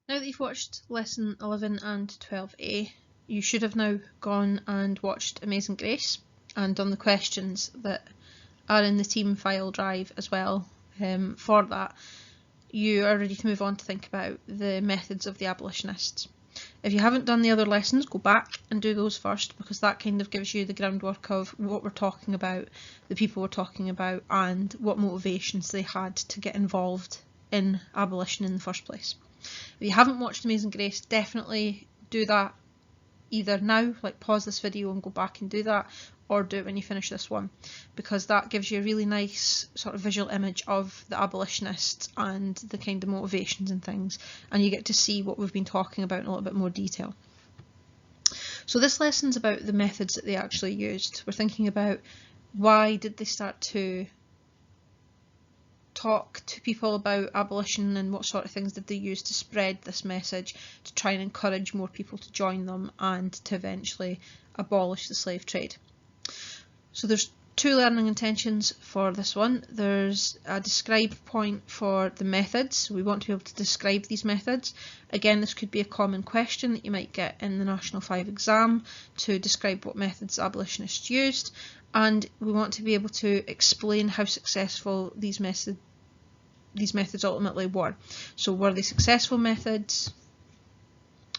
Now that you've watched lesson 11 and 12a, you should have now gone and watched Amazing Grace and done the questions that are in the team file drive as well. For that, you are ready to move on to think about the methods of the abolitionists. If you haven't done the other lessons, go back and do those first, because that kind of gives you the groundwork of what we're talking about, the people we're talking about, and what motivations they had to get involved in abolition in the first place. If you haven't watched Amazing Grace, definitely do that either now, like pause this video and go back and do that, or do it when you finish this one, because that gives you a really nice sort of visual image of the abolitionists and the kind of motivations and things, and you get to see what we've been talking about in a little bit more detail. So this lesson's about the methods that they actually used. We're thinking about why did they start to talk to people about abolition, and what sort of things did they use to spread this message to try and encourage more people to join them and to eventually abolish the slave trade. So there's two learning intentions for this one. There's a describe point for the methods. We want to be able to describe these methods. Again, this could be a common question that you might get in the National 5 exam, to describe what methods abolitionists used, and we want to be able to explain how successful these methods ultimately were. So were they successful methods?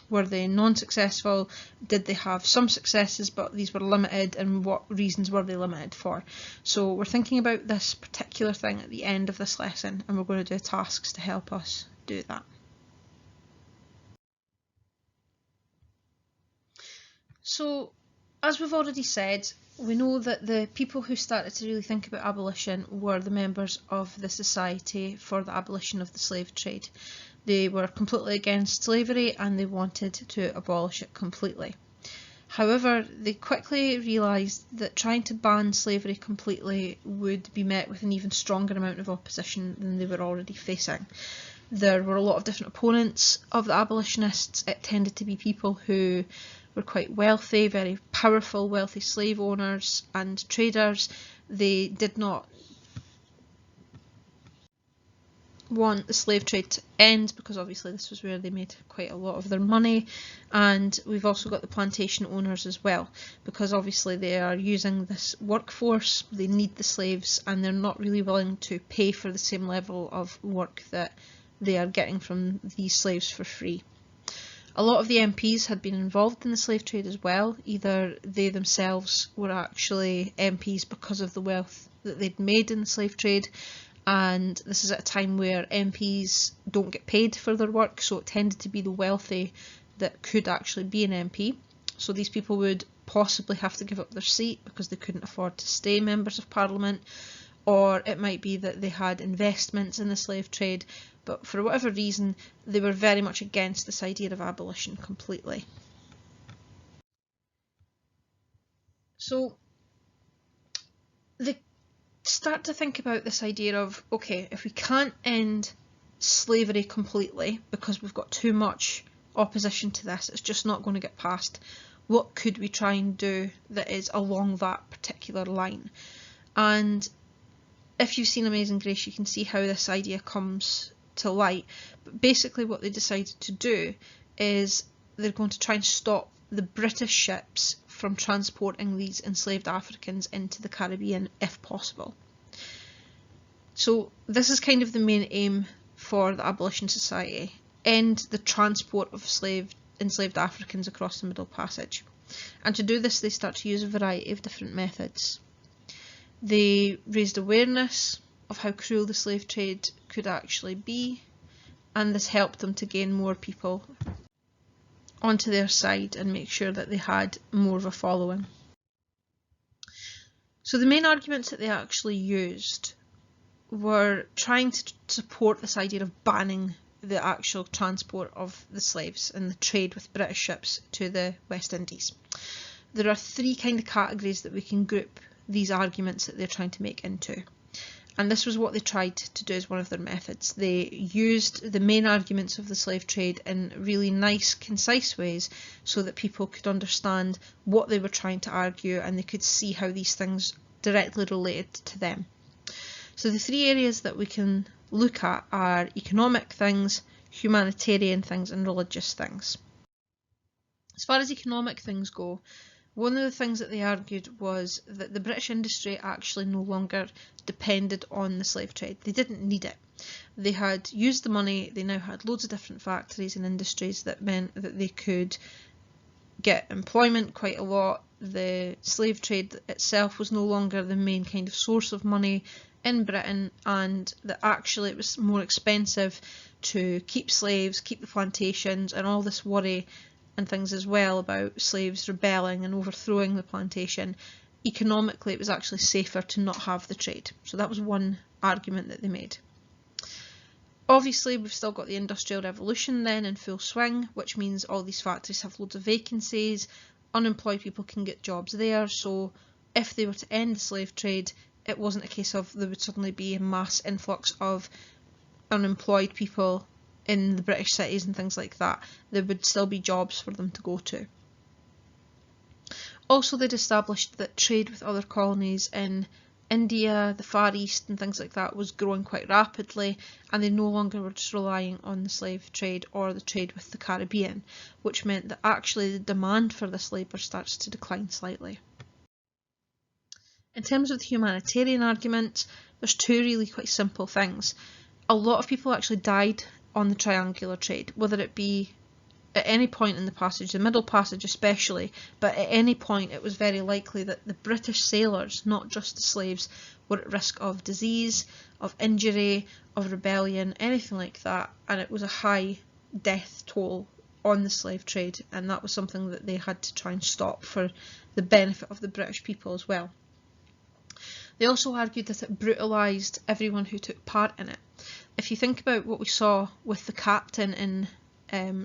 Were they non-successful? Did they have some successes but these were limited, and what reasons were they limited for? So we're thinking about this particular thing at the end of this lesson, and we're going to do tasks to help us do that. So as we've already said, we know that the people who started to really think about abolition were the members of the Society for the Abolition of the Slave Trade. They were completely against slavery and they wanted to abolish it completely. However, they quickly realised that trying to ban slavery completely would be met with an even stronger amount of opposition than they were already facing. There were a lot of different opponents of the abolitionists. It tended to be people who were quite wealthy, very powerful, wealthy slave owners and traders. They did not want the slave trade to end, because obviously this was where they made quite a lot of their money. And we've also got the plantation owners as well, because obviously they are using this workforce, they need the slaves, and they're not really willing to pay for the same level of work that they are getting from these slaves for free. A lot of the MPs had been involved in the slave trade as well. Either they themselves were actually MPs because of the wealth that they'd made in the slave trade, and this is at a time where MPs don't get paid for their work, so it tended to be the wealthy that could actually be an MP. So these people would possibly have to give up their seat because they couldn't afford to stay members of Parliament, or it might be that they had investments in the slave trade, but for whatever reason they were very much against this idea of abolition completely. So they start to think about this idea of, okay, if we can't end slavery completely because we've got too much opposition to this, it's just not going to get passed, what could we try and do that is along that particular line? And if you've seen Amazing Grace, you can see how this idea comes to light. But basically what they decided to do is they're going to try and stop the British ships from transporting these enslaved Africans into the Caribbean if possible. So this is kind of the main aim for the Abolition Society: end the transport of enslaved Africans across the Middle Passage. And to do this they start to use a variety of different methods. They raised awareness of how cruel the slave trade could actually be, and this helped them to gain more people onto their side and make sure that they had more of a following. So the main arguments that they actually used were trying to support this idea of banning the actual transport of the slaves and the trade with British ships to the West Indies. There are three kind of categories that we can group these arguments that they're trying to make into. And this was what they tried to do as one of their methods. They used the main arguments of the slave trade in really nice, concise ways so that people could understand what they were trying to argue and they could see how these things directly related to them. So the three areas that we can look at are economic things, humanitarian things and religious things. As far as economic things go, one of the things that they argued was that the British industry actually no longer depended on the slave trade. They didn't need it. They had used the money, they now had loads of different factories and industries that meant that they could get employment quite a lot. The slave trade itself was no longer the main kind of source of money in Britain, and that actually it was more expensive to keep slaves, keep the plantations, and all this worry and things as well about slaves rebelling and overthrowing the plantation. Economically, it was actually safer to not have the trade. So that was one argument that they made. Obviously, we've still got the Industrial Revolution then in full swing, which means all these factories have loads of vacancies, unemployed people can get jobs there, so if they were to end the slave trade, it wasn't a case of there would suddenly be a mass influx of unemployed people in the British cities and things like that. There would still be jobs for them to go to. Also, they'd established that trade with other colonies in India, the Far East and things like that was growing quite rapidly, and they no longer were just relying on the slave trade or the trade with the Caribbean, which meant that actually the demand for this labour starts to decline slightly. In terms of the humanitarian argument, there's two really quite simple things. A lot of people actually died on the triangular trade, whether it be at any point in the passage, the Middle Passage especially, but at any point it was very likely that the British sailors, not just the slaves, were at risk of disease, of injury, of rebellion, anything like that, and it was a high death toll on the slave trade, and that was something that they had to try and stop for the benefit of the British people as well. They also argued that it brutalised everyone who took part in it. If you think about what we saw with the captain in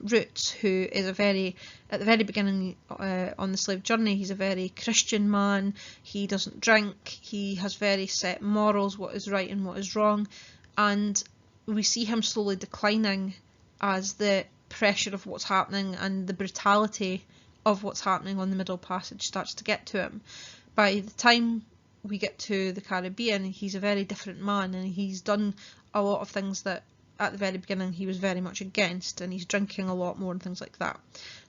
Roots, who is at the very beginning on the slave journey, he's a very Christian man, he doesn't drink, he has very set morals, what is right and what is wrong, and we see him slowly declining as the pressure of what's happening and the brutality of what's happening on the Middle Passage starts to get to him. By the time we get to the Caribbean, he's a very different man, and he's done a lot of things that at the very beginning he was very much against, and he's drinking a lot more and things like that.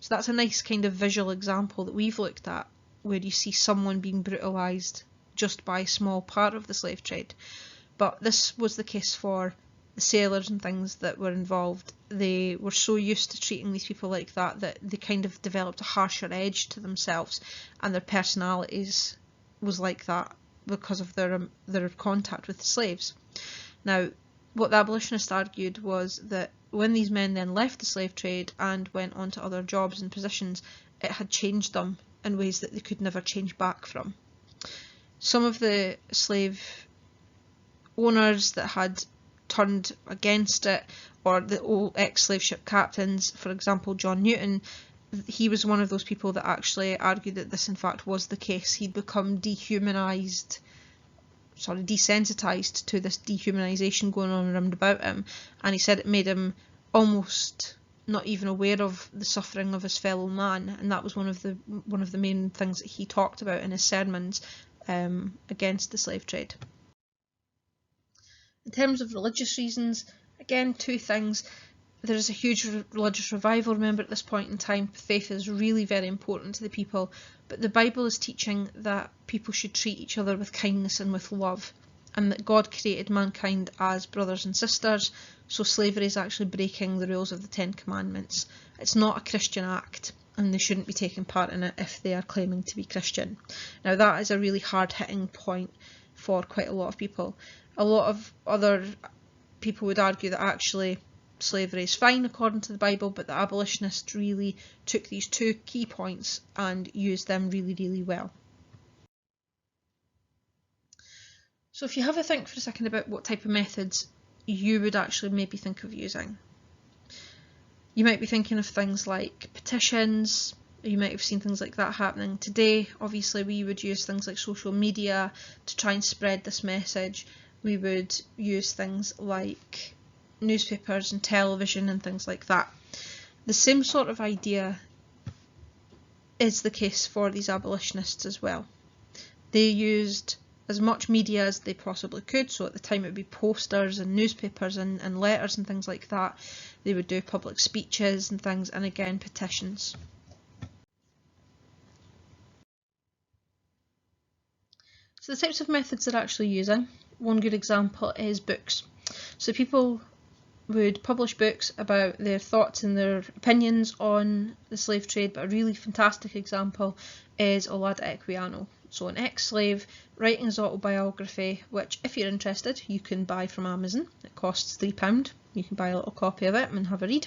So that's a nice kind of visual example that we've looked at, where you see someone being brutalised just by a small part of the slave trade. But this was the case for the sailors and things that were involved. They were so used to treating these people like that that they kind of developed a harsher edge to themselves, and their personalities was like that because of their contact with the slaves. Now, what the abolitionists argued was that when these men then left the slave trade and went on to other jobs and positions, it had changed them in ways that they could never change back from. Some of the slave owners that had turned against it, or the old ex-slave ship captains, for example John Newton, he was one of those people that actually argued that this in fact was the case. He'd become desensitised to this dehumanisation going on around about him, and he said it made him almost not even aware of the suffering of his fellow man, and that was one of the main things that he talked about in his sermons against the slave trade. In terms of religious reasons, again, two things. There is a huge religious revival, remember, at this point in time. Faith is really very important to the people, but the Bible is teaching that people should treat each other with kindness and with love, and that God created mankind as brothers and sisters, so slavery is actually breaking the rules of the Ten Commandments. It's not a Christian act, and they shouldn't be taking part in it if they are claiming to be Christian. Now, that is a really hard-hitting point for quite a lot of people. A lot of other people would argue that actually slavery is fine according to the Bible, but the abolitionists really took these two key points and used them really, really well. So if you have a think for a second about what type of methods you would actually maybe think of using. You might be thinking of things like petitions. You might have seen things like that happening today. Obviously we would use things like social media to try and spread this message. We would use things like newspapers and television and things like that. The same sort of idea is the case for these abolitionists as well. They used as much media as they possibly could, so at the time it would be posters and newspapers and letters and things like that. They would do public speeches and things, and again petitions. So the types of methods they're actually using, one good example is books. So people would publish books about their thoughts and their opinions on the slave trade, but a really fantastic example is Olad Equiano. So an ex-slave writing his autobiography, which if you're interested you can buy from Amazon. It costs £3. You can buy a little copy of it and have a read.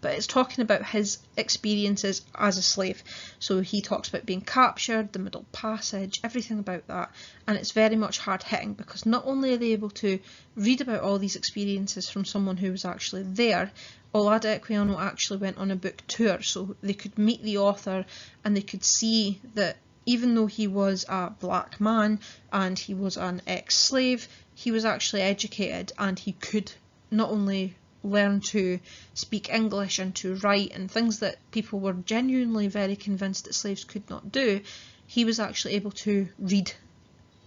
But it's talking about his experiences as a slave. So he talks about being captured, the Middle Passage, everything about that. And it's very much hard hitting because not only are they able to read about all these experiences from someone who was actually there, Olad Equiano actually went on a book tour, so they could meet the author and they could see that even though he was a black man and he was an ex-slave, he was actually educated and he could not only learn to speak English and to write and things that people were genuinely very convinced that slaves could not do, he was actually able to read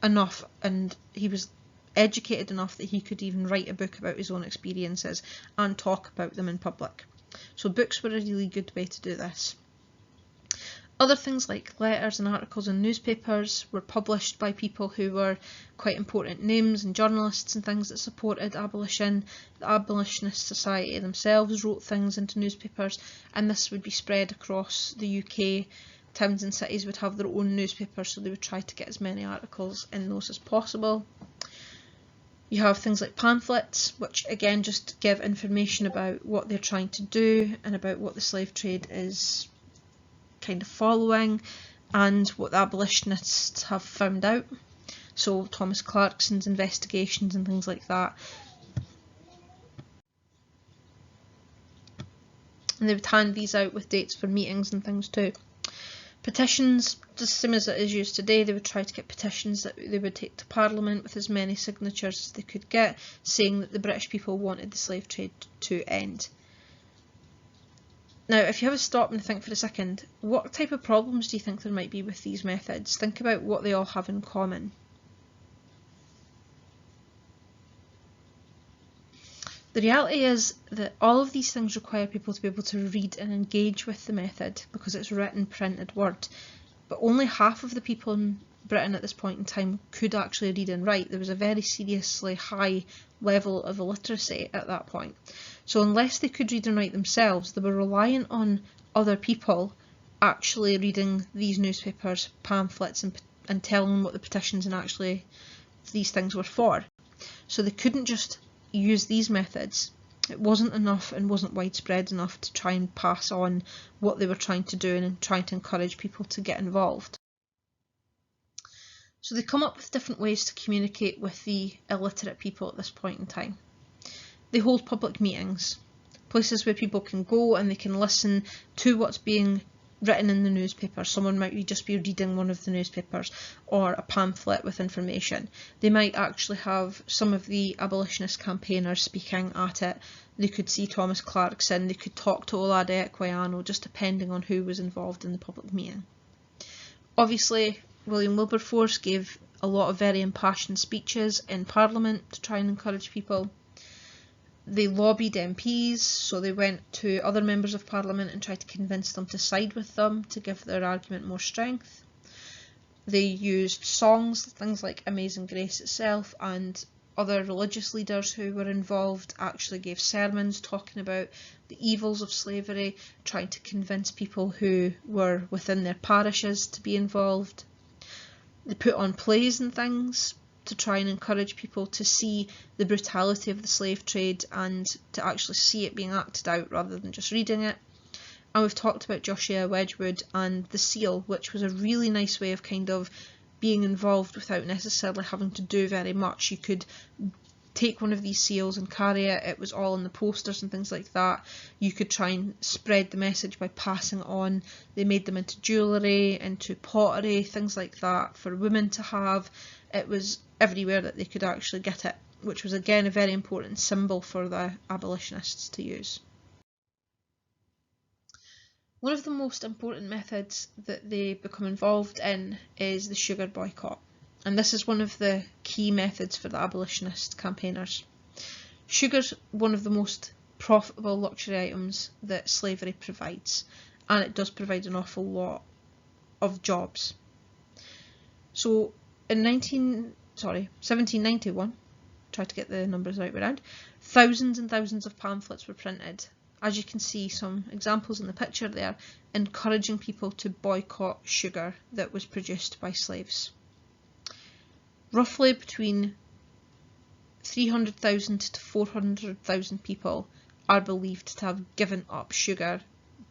enough and he was educated enough that he could even write a book about his own experiences and talk about them in public. So books were a really good way to do this. Other things like letters and articles in newspapers were published by people who were quite important names and journalists and things that supported abolition. The Abolitionist Society themselves wrote things into newspapers, and this would be spread across the UK. Towns and cities would have their own newspapers, so they would try to get as many articles in those as possible. You have things like pamphlets, which again just give information about what they're trying to do and about what the slave trade is kind of following and what the abolitionists have found out. So Thomas Clarkson's investigations and things like that. And they would hand these out with dates for meetings and things too. Petitions, just the same as it is used today, they would try to get petitions that they would take to Parliament with as many signatures as they could get, saying that the British people wanted the slave trade to end. Now, if you have a stop and think for a second, what type of problems do you think there might be with these methods? Think about what they all have in common. The reality is that all of these things require people to be able to read and engage with the method because it's written, printed word. But only half of the people in Britain at this point in time could actually read and write. There was a very seriously high level of illiteracy at that point. So unless they could read and write themselves, they were reliant on other people actually reading these newspapers, pamphlets, and telling them what the petitions and actually these things were for. So they couldn't just use these methods. It wasn't enough and wasn't widespread enough to try and pass on what they were trying to do and trying to encourage people to get involved. So they come up with different ways to communicate with the illiterate people at this point in time. They hold public meetings, places where people can go and they can listen to what's being written in the newspaper. Someone might just be reading one of the newspapers or a pamphlet with information. They might actually have some of the abolitionist campaigners speaking at it. They could see Thomas Clarkson, they could talk to Olad Equiano, just depending on who was involved in the public meeting. Obviously, William Wilberforce gave a lot of very impassioned speeches in Parliament to try and encourage people. They lobbied MPs, so they went to other members of Parliament and tried to convince them to side with them to give their argument more strength. They used songs, things like Amazing Grace itself, and other religious leaders who were involved actually gave sermons talking about the evils of slavery, trying to convince people who were within their parishes to be involved. They put on plays and things to try and encourage people to see the brutality of the slave trade and to actually see it being acted out rather than just reading it. And we've talked about Joshua Wedgwood and the seal, which was a really nice way of kind of being involved without necessarily having to do very much. You could take one of these seals and carry it. It was all in the posters and things like that. You could try and spread the message by passing it on. They made them into jewellery, into pottery, things like that for women to have. It was everywhere that they could actually get it, which was again a very important symbol for the abolitionists to use. One of the most important methods that they become involved in is the sugar boycott, and this is one of the key methods for the abolitionist campaigners. Sugar's one of the most profitable luxury items that slavery provides, and it does provide an awful lot of jobs. So in 1791, try to get the numbers right around, thousands and thousands of pamphlets were printed. As you can see, some examples in the picture there, encouraging people to boycott sugar that was produced by slaves. Roughly between 300,000 to 400,000 people are believed to have given up sugar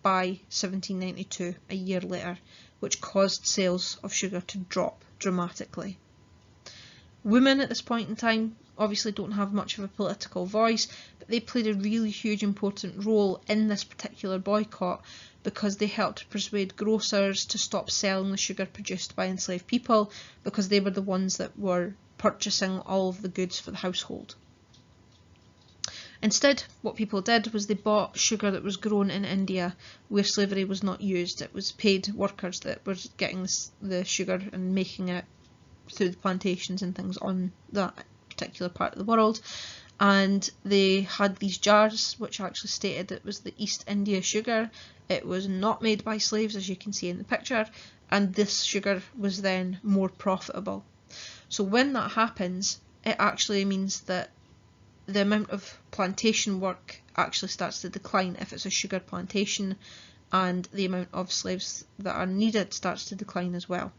by 1792, a year later, which caused sales of sugar to drop dramatically. Women at this point in time obviously don't have much of a political voice, but they played a really huge important role in this particular boycott because they helped persuade grocers to stop selling the sugar produced by enslaved people, because they were the ones that were purchasing all of the goods for the household. Instead, what people did was they bought sugar that was grown in India where slavery was not used. It was paid workers that were getting the sugar and making it through the plantations and things on that particular part of the world, and they had these jars which actually stated it was the East India sugar. It was not made by slaves, as you can see in the picture, and this sugar was then more profitable. So when that happens, it actually means that the amount of plantation work actually starts to decline if it's a sugar plantation, and the amount of slaves that are needed starts to decline as well.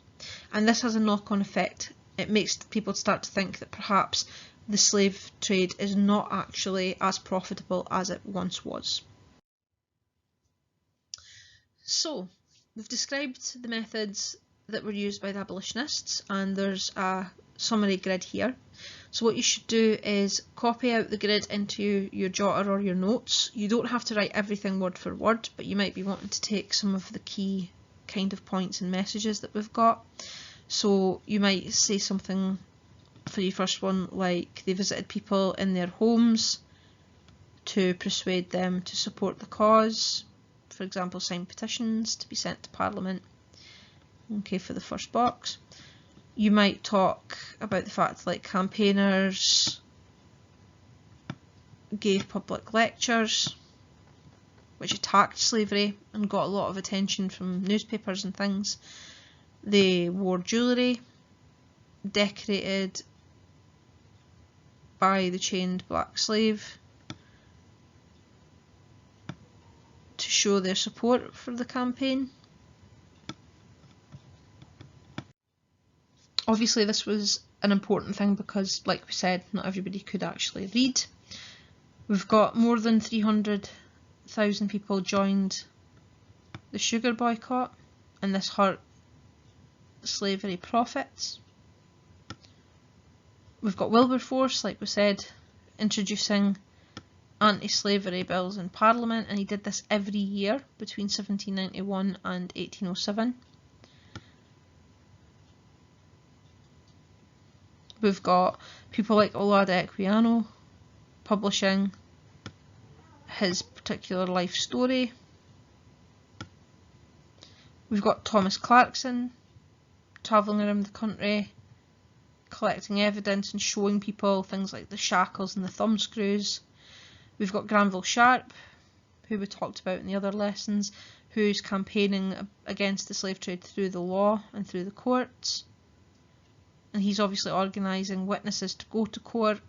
And this has a knock-on effect. It makes people start to think that perhaps the slave trade is not actually as profitable as it once was. So, we've described the methods that were used by the abolitionists, and there's a summary grid here. So what you should do is copy out the grid into your jotter or your notes. You don't have to write everything word for word, but you might be wanting to take some of the key kind of points and messages that we've got. So you might say something for your first one like they visited people in their homes to persuade them to support the cause. For example, sign petitions to be sent to Parliament. Okay, for the first box. You might talk about the fact like campaigners gave public lectures which attacked slavery and got a lot of attention from newspapers and things. They wore jewellery decorated by the chained black slave to show their support for the campaign. Obviously this was an important thing because, like we said, not everybody could actually read. We've got more than 300,000 people joined the sugar boycott, and this hurt slavery profits. We've got Wilberforce, like we said, introducing anti-slavery bills in Parliament, and he did this every year between 1791 and 1807. We've got people like Olaudah Equiano publishing his particular life story. We've got Thomas Clarkson travelling around the country, collecting evidence and showing people things like the shackles and the thumbscrews. We've got Granville Sharp, who we talked about in the other lessons, who's campaigning against the slave trade through the law and through the courts. And he's obviously organising witnesses to go to court.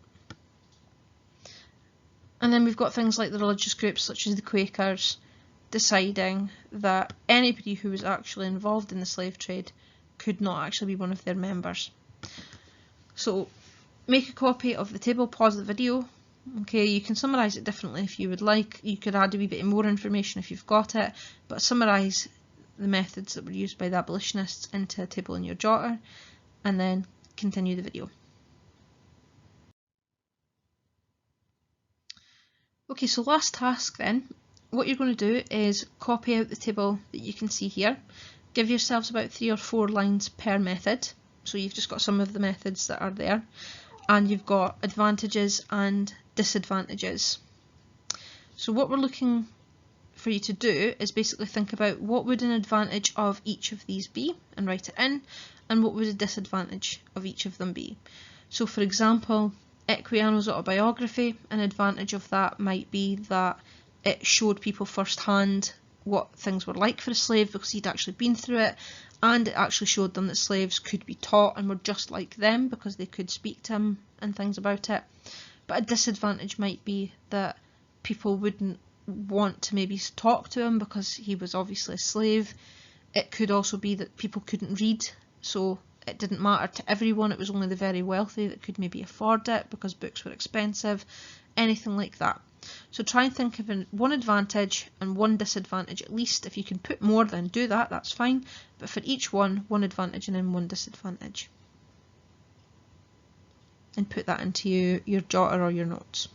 And then we've got things like the religious groups such as the Quakers deciding that anybody who was actually involved in the slave trade could not actually be one of their members. So make a copy of the table, pause the video. Okay, you can summarise it differently if you would like. You could add a wee bit more information if you've got it, but summarise the methods that were used by the abolitionists into a table in your jotter, and then continue the video. Okay, so last task then. What you're going to do is copy out the table that you can see here. Give yourselves about 3 or 4 lines per method. So you've just got some of the methods that are there, and you've got advantages and disadvantages. So what we're looking for you to do is basically think about what would an advantage of each of these be and write it in, and what would a disadvantage of each of them be. So for example, Equiano's autobiography, an advantage of that might be that it showed people firsthand what things were like for a slave because he'd actually been through it, and it actually showed them that slaves could be taught and were just like them because they could speak to him and things about it. But a disadvantage might be that people wouldn't want to maybe talk to him because he was obviously a slave. It could also be that people couldn't read, so it didn't matter to everyone. It was only the very wealthy that could maybe afford it because books were expensive, anything like that. So try and think of one advantage and one disadvantage at least. If you can put more, then do that, that's fine. But for each one advantage and then one disadvantage. And put that into your jotter or your notes.